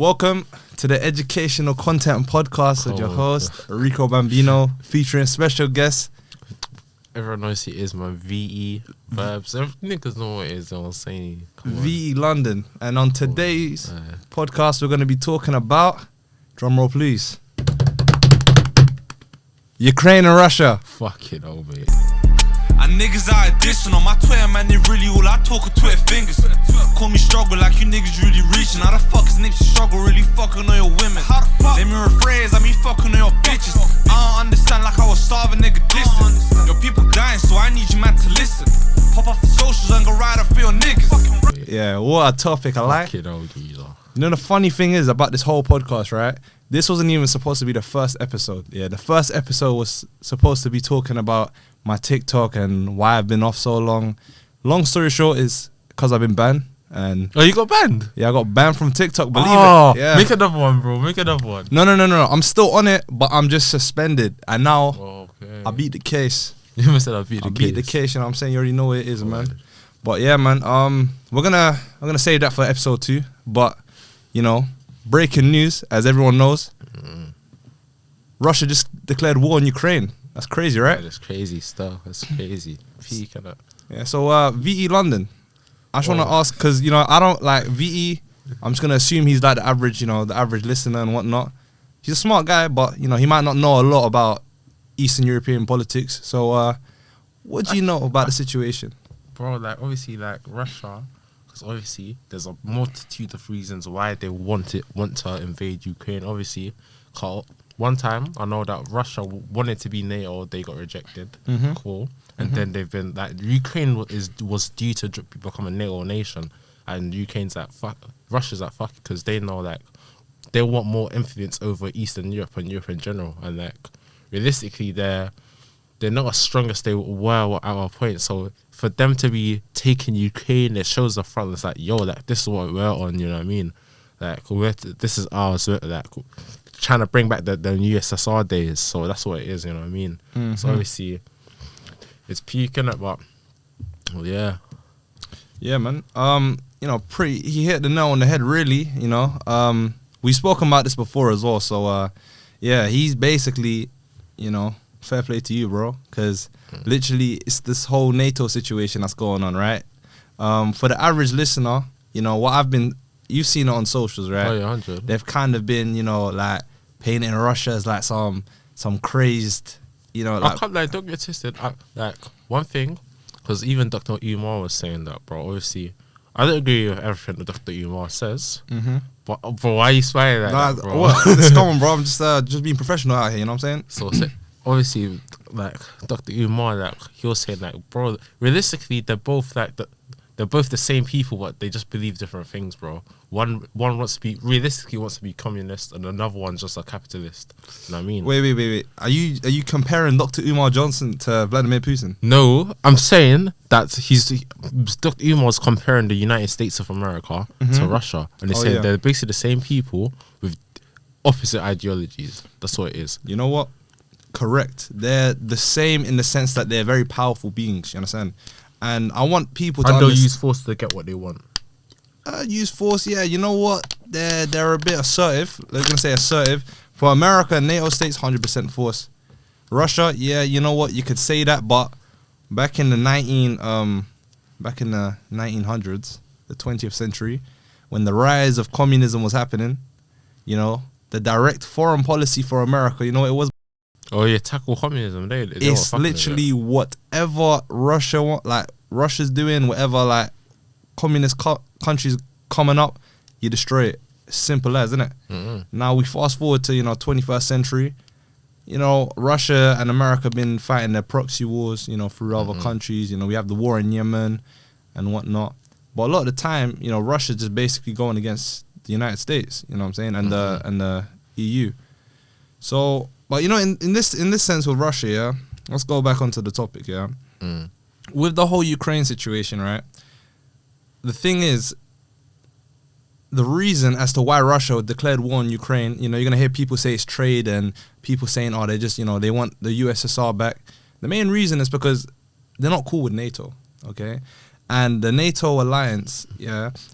Welcome to the educational content podcast with your host, Rico Bambino, featuring special guests. Everyone knows he is my VE Verbz. Niggas know what it is, I'm saying. VE London. And on today's podcast, we're going to be talking about, drumroll please, Ukraine and Russia. Fuck it, oh mate. And niggas are additional. My Twitter man, they really all I talk of Twitter fingers. Call me struggle like you niggas really reaching. How the fuck is Nipsey struggle really fucking on your women? How the fuck? Let me rephrase, I mean fucking on your bitches. I don't understand like I was starving nigga distance. Your people dying, so I need you man to listen. Pop off the socials and go ride up for your niggas. Yeah, what a topic, I like. Fuck it, oh geezer. You know the funny thing is about this whole podcast, right? This wasn't even supposed to be the first episode. Yeah, the first episode was supposed to be talking about my TikTok and why I've been off so long. Long story short is because I've been banned. And oh, you got banned? Yeah, I got banned from TikTok, believe it. Yeah. Make another one, bro. Make another one. No. I'm still on it, but I'm just suspended. And now I beat the case. You must have beat the case. You know what I'm saying? You already know what it is, man. But yeah, man, I'm gonna save that for episode 2. But, you know, breaking news, as everyone knows, Russia just declared war on Ukraine. That's crazy, right? Yeah, that's crazy stuff. That's crazy. Yeah, so VE London. I just want to ask, because, you know, I don't like VE. I'm just going to assume he's like the average, you know, the average listener and whatnot. He's a smart guy, but, you know, he might not know a lot about Eastern European politics. So what do you know about the situation? Bro, like, obviously, like, Russia, because obviously there's a multitude of reasons why they want to invade Ukraine. Obviously, one time, I know that Russia wanted to be NATO, they got rejected. Cool. And then they've been like, Ukraine was due to become a NATO nation, and Ukraine's like fuck, Russia's like fuck, because they know like they want more influence over Eastern Europe and Europe in general, and like realistically they're not as strong as they were at our point. So for them to be taking Ukraine, it shows the front. It's like, yo, like this is what we're on. You know what I mean? Like this is ours. We're, like trying to bring back the USSR days. So that's what it is. You know what I mean? So obviously. It's peaking it, but yeah, man. You know, he hit the nail on the head, really. You know, we've spoken about this before as well. So, yeah, he's basically, you know, fair play to you, bro, because literally it's this whole NATO situation that's going on, right? For the average listener, you know what you've seen it on socials, right? Oh yeah, 100. They've kind of been, you know, like painting Russia as like some crazed. You know, like, I can't like don't get twisted. Like one thing, because even Dr. Umar was saying that, bro. Obviously, I don't agree with everything that Dr. Umar says. But why are you swearing like that, bro? It's common, bro. I'm just being professional out here. You know what I'm saying? So obviously, like Dr. Umar, like he was saying, like, bro, realistically, they're both the same people, but they just believe different things, bro. One wants to be communist, and another one's just a capitalist. You know what I mean? Wait. Are you comparing Dr. Umar Johnson to Vladimir Putin? No, I'm saying that Dr. Umar's comparing the United States of America to Russia, and they're saying they're basically the same people with opposite ideologies. That's what it is. You know what? Correct. They're the same in the sense that they're very powerful beings. You understand? And I want people to use force to get what they want. Use force, yeah. You know what? They're a bit assertive. They're gonna say assertive. For America and NATO states, 100% force. Russia, yeah. You know what? You could say that, but back in the 1900s, the 20th century, when the rise of communism was happening, you know, the direct foreign policy for America, you know, it was. Oh yeah, tackle communism. It's literally whatever Russia like Russia's doing, whatever like communist countries coming up, you destroy it. Simple as, isn't it? Now we fast forward to 21st century. You know, Russia and America have been fighting their proxy wars, you know, through other countries. You know, we have the war in Yemen and whatnot. But a lot of the time, you know, Russia's just basically going against the United States. You know what I'm saying? And the EU. So. But, you know, in this sense with Russia, yeah, let's go back onto the topic, yeah. With the whole Ukraine situation, right, the thing is, the reason as to why Russia declared war on Ukraine, you know, you're going to hear people say it's trade and people saying, oh, they just, you know, they want the USSR back. The main reason is because they're not cool with NATO, okay? And the NATO alliance,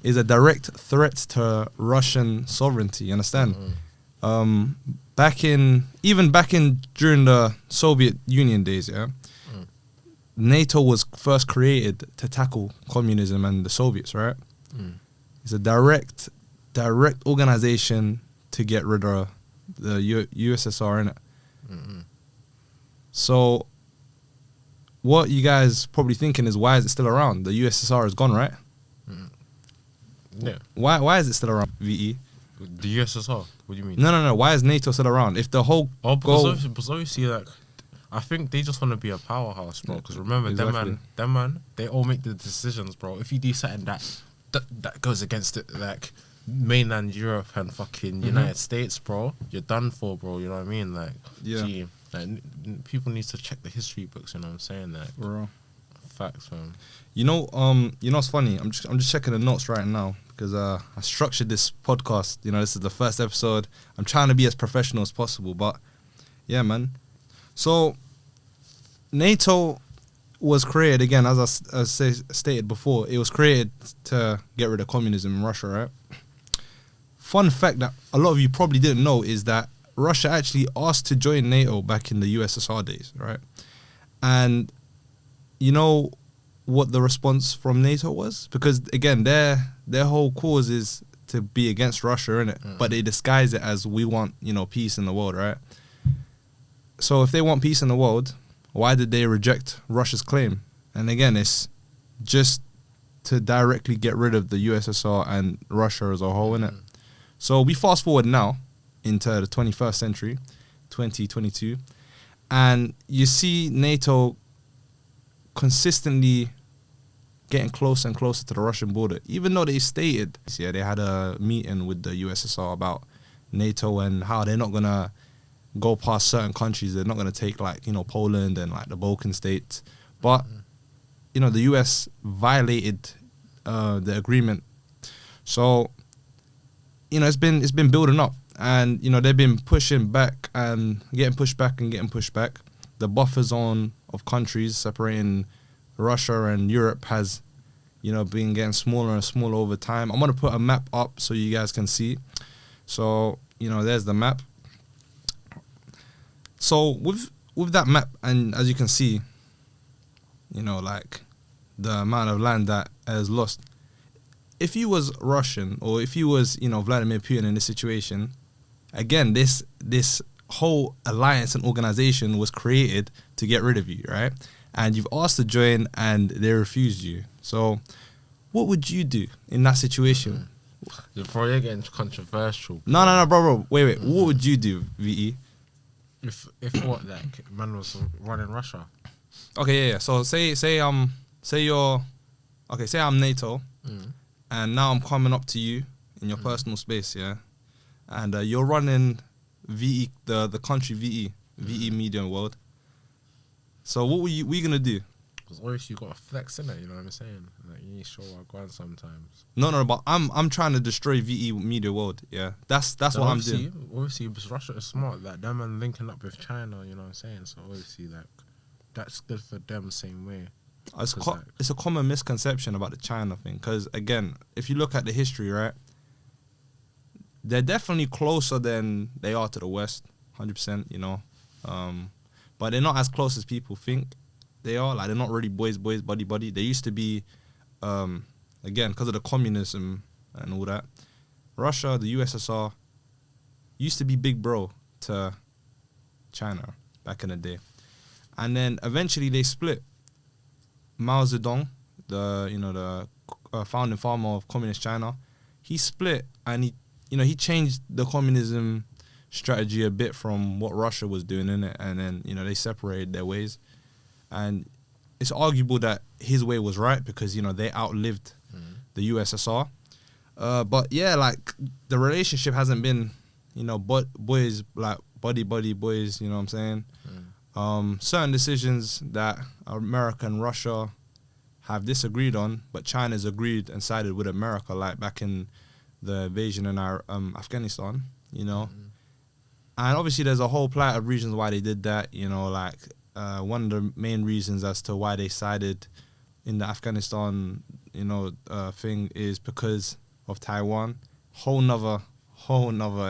is a direct threat to Russian sovereignty. You understand? Back in during the Soviet Union days, NATO was first created to tackle communism and the Soviets, right? It's a direct organization to get rid of the USSR, innit? So what you guys probably thinking is, why is it still around? The USSR is gone, right? Yeah. Why is it still around, VE? The USSR? What do you mean? No. Why is NATO still around? If the whole because obviously, like, I think they just want to be a powerhouse, bro. Because remember, Exactly. them man, they all make the decisions, bro. If you do something that goes against it, like mainland Europe and fucking United States, bro, you're done for, bro. You know what I mean? Like, gee, like, people need to check the history books. You know what I'm saying? Like, bro. Facts, man. You know what's funny? I'm just checking the notes right now because I structured this podcast. You know, this is the first episode. I'm trying to be as professional as possible, but yeah, man. So NATO was created, again, as I stated before. It was created to get rid of communism in Russia, right? Fun fact that a lot of you probably didn't know is that Russia actually asked to join NATO back in the USSR days, right? And you know what the response from NATO was? Because again, their whole cause is to be against Russia, innit? But they disguise it as, we want, peace in the world, right? So if they want peace in the world, why did they reject Russia's claim? And again, it's just to directly get rid of the USSR and Russia as a whole, innit? So we fast forward now into the 21st century, 2022, and you see NATO consistently getting closer and closer to the Russian border, even though they stated, they had a meeting with the USSR about NATO and how they're not gonna go past certain countries. They're not gonna take, like, Poland and like the Balkan states, but the US violated the agreement. So it's been building up, and they've been pushing back and getting pushed back and getting pushed back. The buffer zone of countries separating Russia and Europe has, been getting smaller and smaller over time. I'm gonna put a map up so you guys can see. So there's the map. So with that map, and as you can see, like the amount of land that is lost. If you was Russian, or if you was Vladimir Putin in this situation, again, this whole alliance and organization was created to get rid of you, right? And you've asked to join and they refused you. So what would you do in that situation? You're probably getting controversial. No, bro. Wait. What would you do, VE? If what, like, man was running Russia? Okay, yeah. So say I'm NATO, and now I'm coming up to you in your personal space, yeah, and you're running VE, the country VE Media World. So what we gonna do? Because obviously you got to flex in it, you know what I'm saying? Like, you need to show what going sometimes. No, but I'm trying to destroy VE Media World. Yeah, that's what I'm doing. Obviously, because Russia is smart. Like, them and linking up with China, you know what I'm saying? So obviously, like, that's good for them same way. It's a common misconception about the China thing. Because again, if you look at the history, right, they're definitely closer than they are to the West, 100%. But they're not as close as people think they are. Like, they're not really boys, buddy. They used to be, again, because of the communism and all that. Russia, the USSR, used to be big bro to China back in the day. And then eventually they split. Mao Zedong, the founding father of communist China, he split, and he changed the communism strategy a bit from what Russia was doing in it, and then they separated their ways. And it's arguable that his way was right because they outlived the USSR. But yeah, like, the relationship hasn't been boys, like buddy boys. You know what I'm saying? Certain decisions that America and Russia have disagreed on, but China's agreed and sided with America, like back in the invasion in Afghanistan. And obviously there's a whole plethora of reasons why they did that. One of the main reasons as to why they sided in the Afghanistan thing is because of Taiwan. Whole nother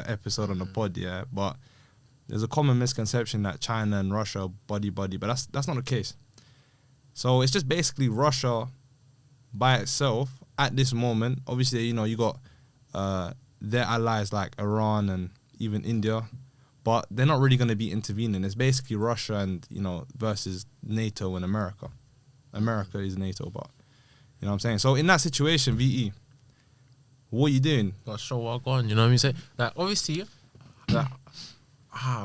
episode on the pod, yeah. But there's a common misconception that China and Russia are buddy, but that's not the case. So it's just basically Russia by itself at this moment. Obviously, you got their allies like Iran and even India, but they're not really going to be intervening. It's basically Russia and, versus NATO and America. America is NATO, but, you know what I'm saying? So in that situation, VE, what are you doing? Gotta show what I got on, you know what I mean? Say, like, obviously, like,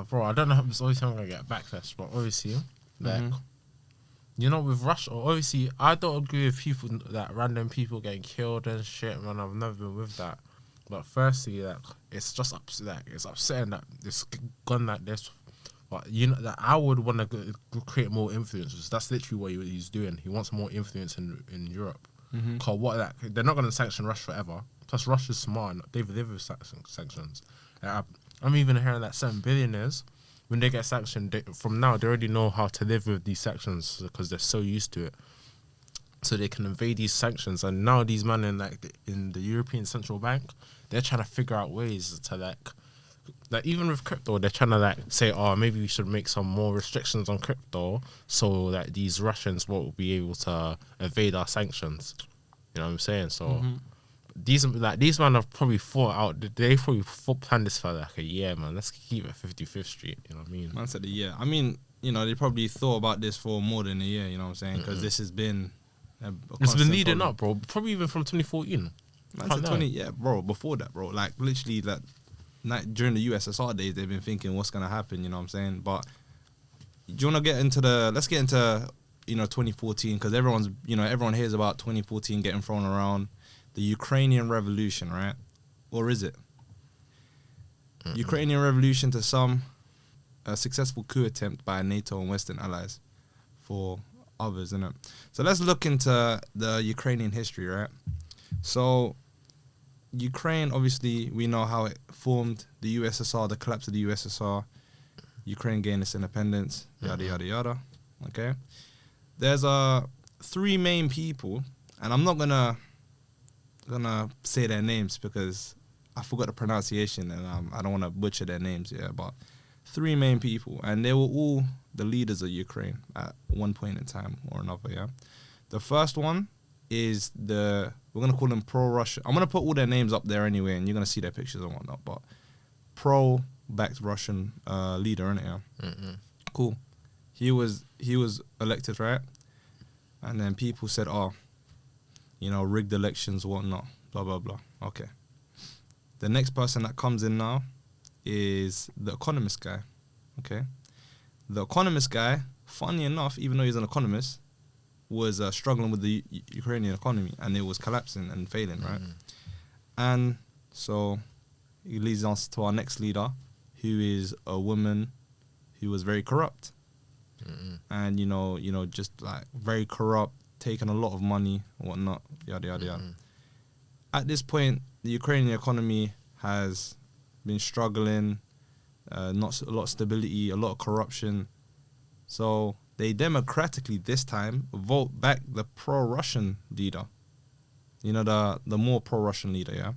bro, I don't know how this obviously I'm gonna get backlash, but obviously, like, with Russia, obviously, I don't agree with people, like, random people getting killed and shit, man. I've never been with that. But firstly, like, it's just it's upsetting that it's gone like this. But, that I would want to create more influence. That's literally what he's doing. He wants more influence in Europe. Cause they're not gonna sanction Russia forever. Plus, Russia's smart. They live with sanctions. I'm even hearing that certain billionaires, when they get sanctioned, from now they already know how to live with these sanctions because they're so used to it. So they can evade these sanctions. And now these men in the European Central Bank, they're trying to figure out ways to like even with crypto, they're trying to say, oh, maybe we should make some more restrictions on crypto so that these Russians won't be able to evade our sanctions. You know what I'm saying? So these men have probably thought out. They probably planned this for like a year, man. Let's keep it 55th Street. You know what I mean? Man said a year. I mean, they probably thought about this for more than a year. You know what I'm saying? Because this has been. It's been leading up, bro. Probably even from 2014. Man said 20. Yeah, bro. Before that, bro. Like literally, during the USSR days, they've been thinking what's gonna happen. You know what I'm saying? But do you wanna get into let's get into 2014 because everyone hears about 2014 getting thrown around. The Ukrainian revolution, right? Or is it? Ukrainian revolution to some, a successful coup attempt by NATO and Western allies for others, innit? So let's look into the Ukrainian history, right? So Ukraine, obviously, we know how it formed, the USSR, the collapse of the USSR, Ukraine gained its independence, yada, yada, yada, okay? There's three main people, and I'm not gonna say their names because I forgot the pronunciation and I don't want to butcher their names, yeah, but three main people, and they were all the leaders of Ukraine at one point in time or another, yeah. The first one is we're going to call them pro-Russia. I'm going to put all their names up there anyway, and you're going to see their pictures and whatnot, but pro-backed Russian leader, innit, yeah? Cool. He was elected, right? And then people said, rigged elections, whatnot, blah, blah, blah. Okay. The next person that comes in now is the economist guy, okay? The economist guy, funny enough, even though he's an economist, was struggling with the Ukrainian economy, and it was collapsing and failing, right? And so it leads us to our next leader, who is a woman who was very corrupt. And, just like very corrupt, taking a lot of money and whatnot, yada, yada, yada. At this point, the Ukrainian economy has been struggling, not a lot of stability, a lot of corruption. So they democratically this time vote back the pro-Russian leader. The more pro-Russian leader, yeah?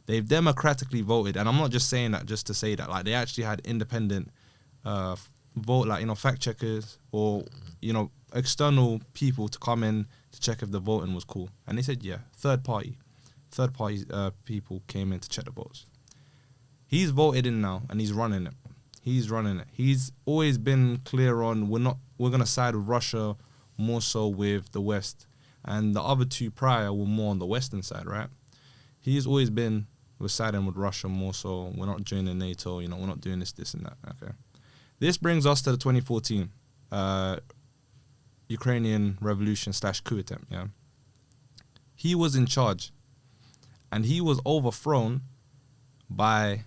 They've democratically voted, and I'm not just saying that just to say that. Like, they actually had independent vote, fact checkers or, external people to come in to check if the voting was cool. And they said, yeah, third party people came in to check the votes. He's voted in now, and he's running it. He's always been clear on we're going to side with Russia more so with the West. And the other two prior were more on the Western side, right? He's always been, we're siding with Russia more so. We're not joining NATO, we're not doing this and that, okay? This brings us to the 2014 Ukrainian revolution / coup attempt, yeah? He was in charge, and he was overthrown by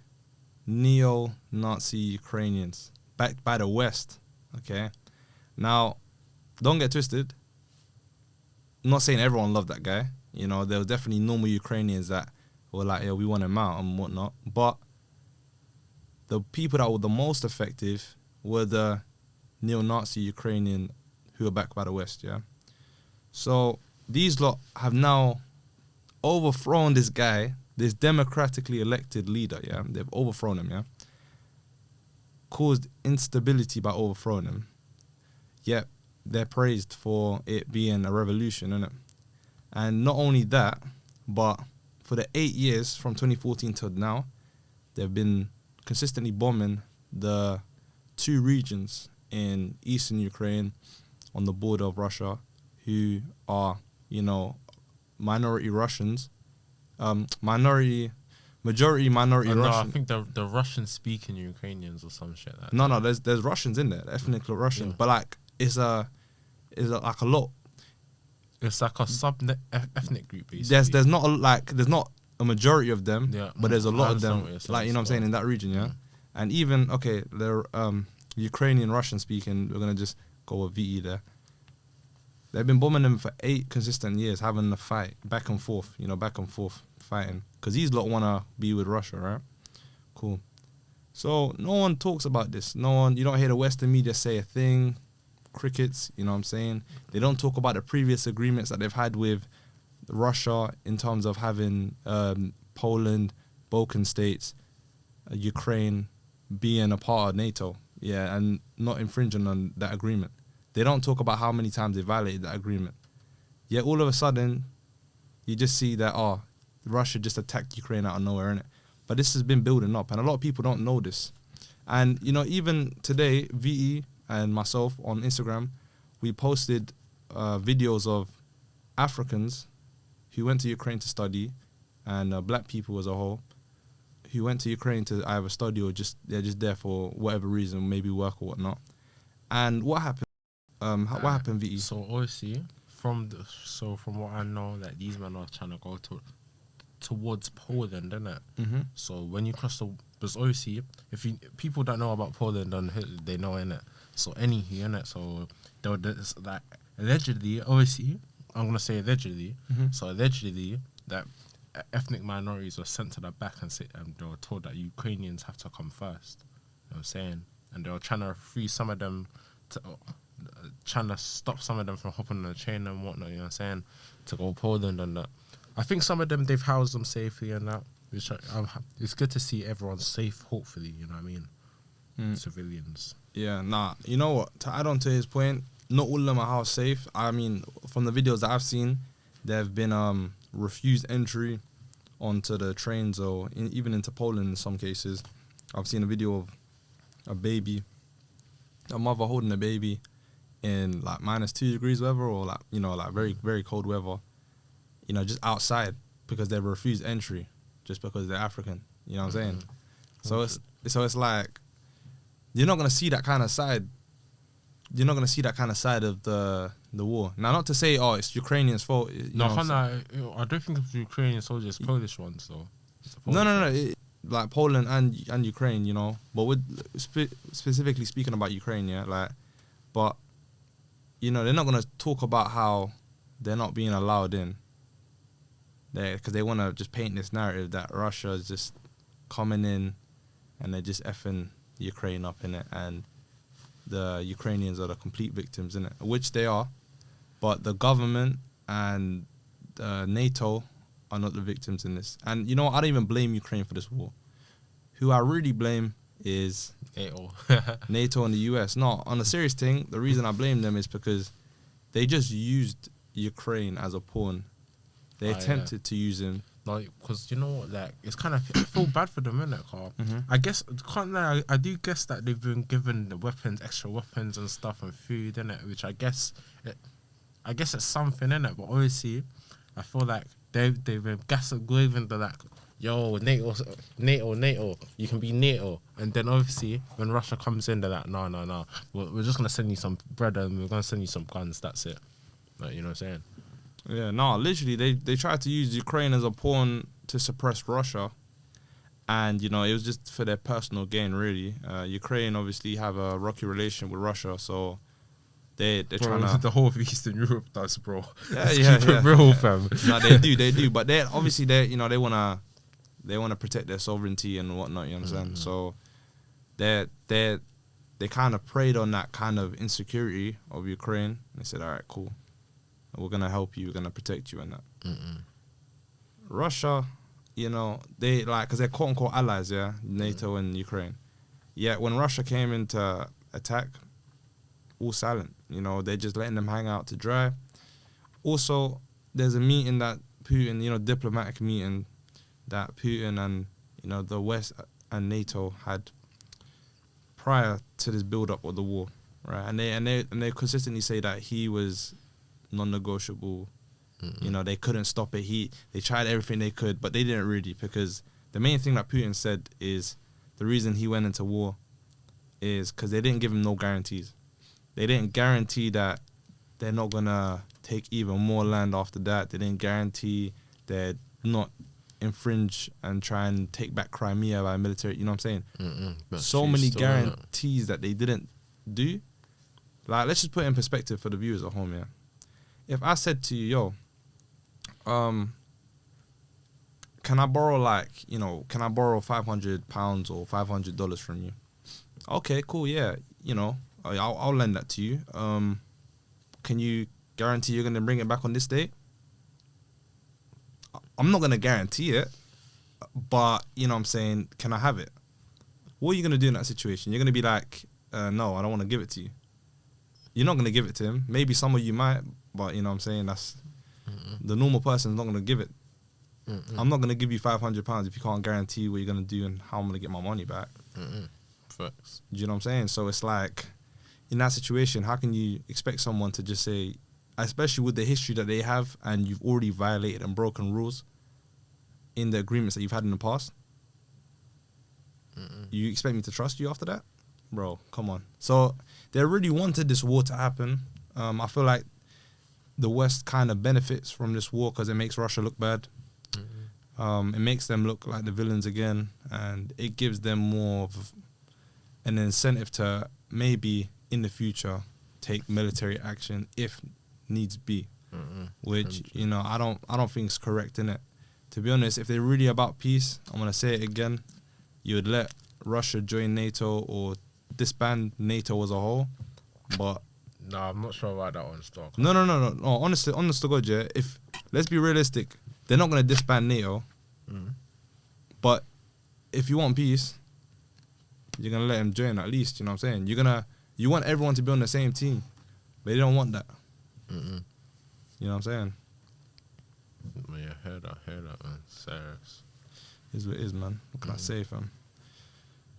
neo-Nazi Ukrainians backed by the West, okay? Now, don't get twisted. I'm not saying everyone loved that guy. There were definitely normal Ukrainians that were like, yeah, we want him out and whatnot. But the people that were the most effective were the neo-Nazi Ukrainian who were backed by the West, yeah? So these lot have now overthrown this guy, this democratically elected leader, yeah? They've overthrown him, yeah? Caused instability by overthrowing him. Yet, they're praised for it being a revolution, innit? And not only that, but for the 8 years from 2014 till now, they've been consistently bombing the 2 regions in eastern Ukraine on the border of Russia who are, you know, minority Russians, majority minority No, I Russian. think the Russian-speaking Ukrainians or some shit like that. No, there's Russians in there, ethnic Russians, Yeah. but like it's like a lot. It's like a ethnic group, basically. There's not a majority of them, Yeah, but there's a lot I of them, understand what you're saying, like, you know what I'm saying, in that region, yeah. And even they're Ukrainian Russian speaking. We're gonna just go with VE there. They've been bombing them for 8 consistent years, having a fight back and forth, fighting, because these lot wanna be with Russia, right? Cool. So no one talks about this. You don't hear the Western media say a thing. Crickets, you know what I'm saying? They don't talk about the previous agreements that they've had with Russia in terms of having Poland, Balkan states, Ukraine being a part of NATO, yeah, and not infringing on that agreement. They don't talk about how many times they violated that agreement. Yet all of a sudden, you just see that, Russia just attacked Ukraine out of nowhere, innit? But this has been building up, and a lot of people don't know this. And, you know, even today, VE and myself on Instagram, we posted videos of Africans who went to Ukraine to study, and black people as a whole, who went to Ukraine to either study or they're just there for whatever reason, maybe work or whatnot. And what happened? What happened, VE? So obviously, from what I know, that these men are trying to go towards Poland, innit? Mm-hmm. So when you cross because obviously, people don't know about Poland, and they know, innit? So anywho, innit? So there was like allegedly, obviously, I'm gonna say allegedly. Mm-hmm. So allegedly that ethnic minorities were sent to the back and they were told that Ukrainians have to come first. You know what I'm saying? And they were trying to free some of them, trying to stop some of them from hopping on the train and whatnot. You know what I'm saying? To go Poland and that. I think some of them, they've housed them safely and that. Which it's good to see everyone safe. Hopefully, you know what I mean. Civilians. Yeah, nah. You know what? To add on to his point, not all of them are house safe. I mean, from the videos that I've seen, there have been refused entry onto the trains or even into Poland in some cases. I've seen a video of a mother holding a baby in like -2 degrees weather, or like, you know, like very, very cold weather, you know, just outside because they refused entry just because they're African. You know what I'm saying? So it's like, you're not gonna see that kind of side. You're not gonna see that kind of side of the war. Now, not to say, it's Ukrainians' fault. I don't think it's Ukrainian soldiers, Polish ones though. No. Like Poland and Ukraine, you know. But we're specifically speaking about Ukraine, yeah. Like, but you know, they're not gonna talk about how they're not being allowed in. Because they want to just paint this narrative that Russia is just coming in and they're just effing Ukraine up in it, and the Ukrainians are the complete victims in it, which they are. But the government and NATO are not the victims in this. And you know what? I don't even blame Ukraine for this war. Who I really blame is NATO and the US. No, on a serious thing, the reason I blame them is because they just used Ukraine as a pawn. They attempted to use him. Like, because you know what, like, it's kind of, I feel bad for them, innit, Carl? I guess, I do guess that they've been given the weapons, extra weapons and stuff and food, innit, which I guess it's something, innit, but obviously, I feel like they've been given the, like, yo, NATO, you can be NATO. And then obviously, when Russia comes in, they're like, no, we're just going to send you some bread and we're going to send you some guns, that's it. Like, you know what I'm saying? Yeah, no, literally, they tried to use Ukraine as a pawn to suppress Russia. And, you know, it was just for their personal gain, really. Ukraine obviously have a rocky relation with Russia, so they're trying to... The whole of Eastern Europe does, bro. Yeah. Keep it real, fam. No, they do. But they want to protect their sovereignty and whatnot, you understand? So they kind of preyed on that kind of insecurity of Ukraine. They said, all right, cool. we're gonna help you, we're gonna protect you and that. Russia, you know, they like, because they're quote unquote allies, yeah, NATO and Ukraine. Yet when Russia came into attack, all silent. You know, they're just letting them hang out to dry. Also, there's a meeting that Putin, you know, diplomatic meeting that Putin and, you know, the West and NATO had prior to this build-up of the war, right? And they consistently say that he was non-negotiable. You know, they couldn't stop it. They tried everything they could, but they didn't really, because the main thing that Putin said is the reason he went into war is because they didn't give him no guarantees. They didn't guarantee that they're not gonna take even more land after that. They didn't guarantee they're not infringe and try and take back Crimea by military. You know what I'm saying? So many guarantees that they didn't do. Like, let's just put it in perspective for the viewers at home. Yeah, if I said to you, yo, can I borrow can I borrow £500 or $500 from you? Okay, cool, yeah, you know, I'll lend that to you. Can you guarantee you're gonna bring it back on this date? I'm not gonna guarantee it, but you know what I'm saying, can I have it? What are you gonna do in that situation? You're gonna be like, no, I don't want to give it to you. You're not gonna give it to him. Maybe some of you might, but you know what I'm saying, that's the normal person's not gonna give it. I'm not gonna give you £500 if you can't guarantee what you're gonna do and how I'm gonna get my money back. Facts. Do you know what I'm saying? So it's like, in that situation, how can you expect someone to just say, especially with the history that they have, and you've already violated and broken rules in the agreements that you've had in the past? You expect me to trust you after that? Bro, come on. So they really wanted this war to happen. I feel like the West kind of benefits from this war because it makes Russia look bad. It makes them look like the villains again, and it gives them more of an incentive to maybe in the future take military action if needs be, which you know I don't think is correct, innit? To be honest, if they're really about peace, I'm gonna say it again, you would let Russia join NATO or disband NATO as a whole. But no, I'm not sure about that one, Stock. No. Honestly, honest to God, yeah. If let's be realistic, they're not gonna disband NATO. But if you want peace, you're gonna let them join at least. You know what I'm saying? You want everyone to be on the same team, but they don't want that. You know what I'm saying? Yeah, heard that, man. Serious. Is what it is, man. What can I say, fam?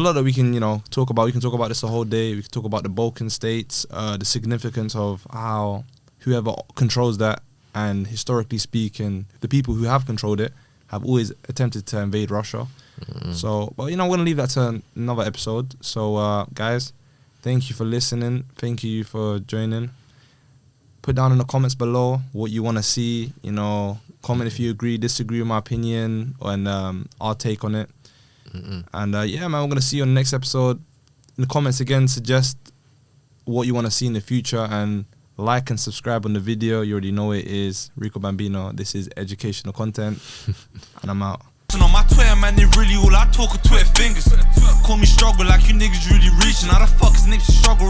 A lot that we can, talk about. We can talk about this a whole day. We can talk about the Balkan states, the significance of how whoever controls that, and historically speaking, the people who have controlled it have always attempted to invade Russia. So, but I'm going to leave that to another episode. So, guys, thank you for listening. Thank you for joining. Put down in the comments below what you want to see. Comment if you agree, disagree with my opinion, and our take on it. And yeah, man, we're going to see you on the next episode. In the comments again, suggest what you want to see in the future, and like and subscribe on the video. You already know it is Rico Bambino. This is educational content, and I'm out. On my Twitter, man, they really all I talk are Twitter fingers. Call me struggle like you niggas really reaching. How the fuck is niggas struggle